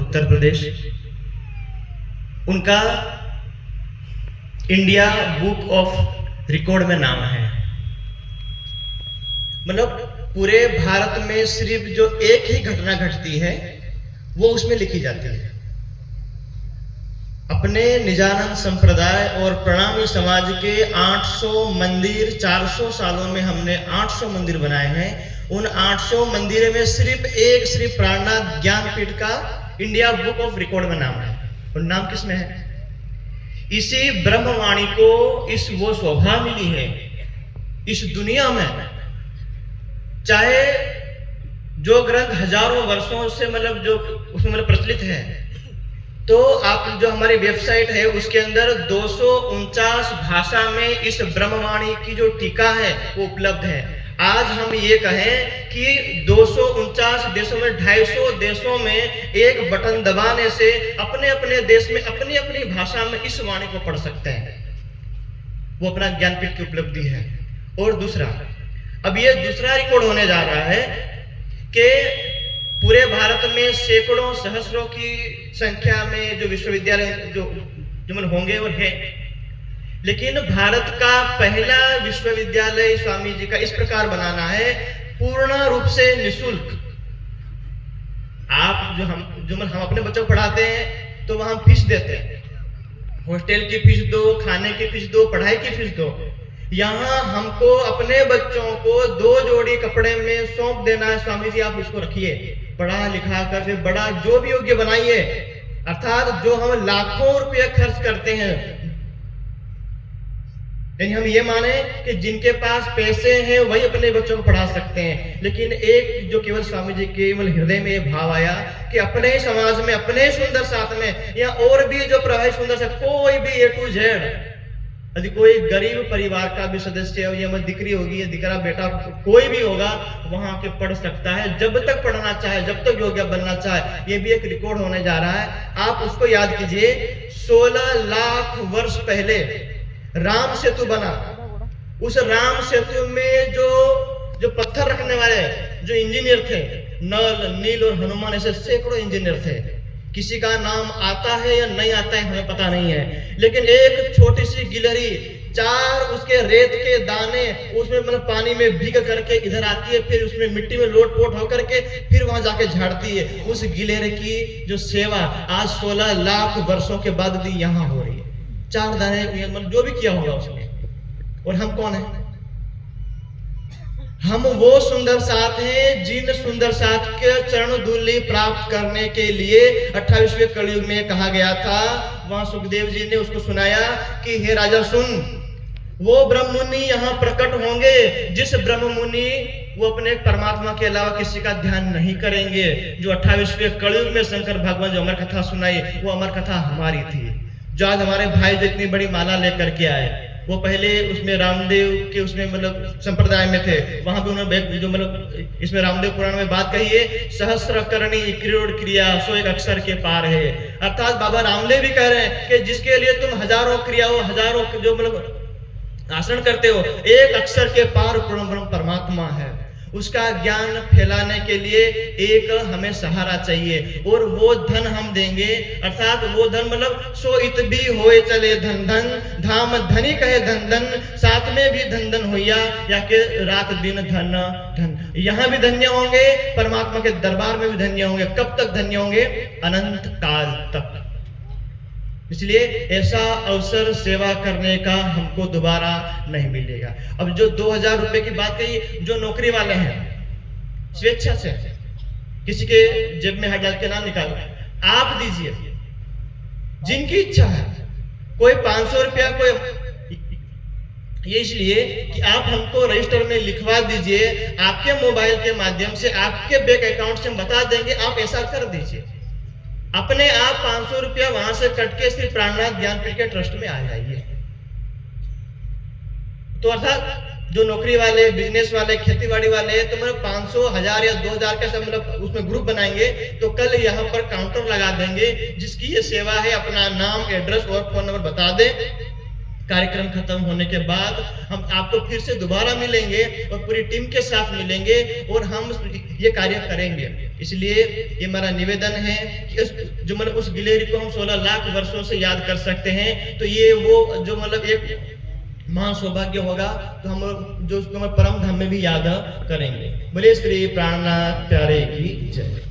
उत्तर प्रदेश। उनका India book of record में नाम है। मतलब पूरे भारत में सिर्फ जो एक ही घटना घटती है वो उसमें लिखी जाती है। अपने निजानंद संप्रदाय और प्रणामी समाज के 800 मंदिर, 400 सालों में हमने 800 मंदिर बनाए हैं। उन 800 मंदिर में सिर्फ एक श्री प्राणनाथ ज्ञानपीठ का इंडिया बुक ऑफ रिकॉर्ड में नाम है। और नाम किसमें है? इसी ब्रह्मवाणी को इस वो शोभा मिली है इस दुनिया में। चाहे जो ग्रंथ हजारों वर्षों से मतलब जो उसमें मतलब प्रचलित है, तो आप जो हमारी वेबसाइट है उसके अंदर 249 भाषा में इस ब्रह्मवाणी की जो टीका है वो उपलब्ध है। आज हम ये कहें कि 249 देशों में 250 देशों में एक बटन दबाने से अपने अपने देश में अपनी अपनी भाषा में इस वाणी को पढ़ सकते हैं। वो अपना ज्ञानपीठ की उपलब्धि है। और दूसरा, अब ये दूसरा रिकॉर्ड होने जा रहा है कि पूरे भारत में सैकड़ों सहस्रों की संख्या में जो विश्वविद्यालय जो मतलब होंगे और है, लेकिन भारत का पहला विश्वविद्यालय स्वामी जी का इस प्रकार बनाना है, पूर्ण रूप से निःशुल्क। आप जो हम अपने बच्चों को पढ़ाते हैं तो वहां फीस देते हैं, हॉस्टल की फीस दो, खाने की फीस दो, पढ़ाई की फीस दो। यहाँ हमको अपने बच्चों को 2 जोड़ी कपड़े में सौंप देना है, स्वामी जी आप इसको रखिए, पढ़ा लिखा कर फिर बड़ा जो भी योग्य बनाइए। अर्थात जो हम लाखों रुपए खर्च करते हैं, यानी हम ये माने कि जिनके पास पैसे हैं वही अपने बच्चों को पढ़ा सकते हैं। लेकिन एक जो केवल स्वामी जी के केवल हृदय में ये भाव आया कि अपने ही समाज में, अपने ही सुंदर साथ में, या और भी जो प्रभावित सुंदर साथ, कोई भी A to Z, यदि कोई गरीब परिवार का भी सदस्य हो, या दिकरी होगी या दिकरा बेटा कोई भी होगा, वहां के पढ़ सकता है जब तक पढ़ना चाहे, जब तक योग्य बनना चाहे। ये भी एक रिकॉर्ड होने जा रहा है। आप उसको याद कीजिए, 16 लाख वर्ष पहले राम सेतु बना। उस राम सेतु में जो पत्थर रखने वाले जो इंजीनियर थे, नल, नील और हनुमान, ऐसे सैकड़ों इंजीनियर थे। किसी का नाम आता है या नहीं आता है हमें पता नहीं है, लेकिन एक छोटी सी गिलहरी 4 उसके रेत के दाने उसमें मतलब पानी में भीग करके इधर आती है, फिर उसमें मिट्टी में लोट-पोट होकर के फिर वहां जाके झाड़ती है। उस गिलहरी की जो सेवा आज 16 लाख वर्षों के बाद भी यहाँ हो रही है। 4 दाने मतलब जो भी किया होगा उसने। और हम कौन है? हम वो सुंदर साथ हैं जिन सुंदर साथ के चरण धूलि प्राप्त करने के लिए 28वें कलयुग में कहा गया था। वहां सुखदेव जी ने उसको सुनाया कि हे राजा सुन, वो ब्रह्ममुनि यहाँ प्रकट होंगे जिस ब्रह्ममुनि वो अपने परमात्मा के अलावा किसी का ध्यान नहीं करेंगे। जो 28वें कलयुग में शंकर भगवान जो अमर कथा सुनाई, वो अमर कथा हमारी थी। जो आज हमारे भाई जो इतनी बड़ी माला लेकर के आए, वो पहले उसमें रामदेव के उसमें मतलब संप्रदाय में थे। वहां भी उन्होंने जो मतलब इसमें रामदेव पुराण में बात कही है, सहस्र करणी करोड़ क्रिया सो एक अक्षर के पार है। अर्थात बाबा रामदेव भी कह रहे हैं कि जिसके लिए तुम हजारों क्रियाओं, हजारों जो मतलब आचरण करते हो, एक अक्षर के पार ब्रह्म परमात्मा है। उसका ज्ञान फैलाने के लिए एक हमें सहारा चाहिए, और वो धन हम देंगे। अर्थात वो धन मतलब सो इत भी होए चले धन धन, धाम धनी कहे धन धन, साथ में भी धन धन होइया, या के रात दिन धन धन। यहाँ भी धन्य होंगे, परमात्मा के दरबार में भी धन्य होंगे। कब तक धन्य होंगे? अनंत काल तक। इसलिए ऐसा अवसर सेवा करने का हमको दोबारा नहीं मिलेगा। अब जो 2000 रुपए की बात कही, जो नौकरी वाले हैं स्वेच्छा से किसी के जेब में हाथ डाल के ना निकालो, आप दीजिए जिनकी इच्छा है। कोई 500 रुपया, कोई ये इसलिए कि आप हमको रजिस्टर में लिखवा दीजिए, आपके मोबाइल के माध्यम से आपके बैंक अकाउंट से हम बता देंगे, आप ऐसा कर दीजिए। अपने आप 500 रुपया वहां से कट के श्री प्राणनाथ ज्ञानपीठ के ट्रस्ट में आ जाइए। तो अर्थात जो नौकरी वाले, बिजनेस वाले, खेतीबाड़ी वाले, तो मतलब 500, 1000 या 2000 का सब मतलब उसमें ग्रुप बनाएंगे, तो कल यहाँ पर काउंटर लगा देंगे जिसकी ये सेवा है। अपना नाम, एड्रेस और फोन नंबर बता दें। कार्यक्रम खत्म होने के बाद हम आपको फिर से दोबारा मिलेंगे और पूरी टीम के साथ मिलेंगे और हम ये कार्य करेंगे। इसलिए ये हमारा निवेदन है कि जो मतलब उस गिलहरी को हम 16 लाख वर्षों से याद कर सकते हैं, तो ये वो जो मतलब एक महान सौभाग्य होगा, तो हम जो उसको हम परम धाम में भी याद करेंगे। बोले श्री प्राणनाथ प्यारे की जय।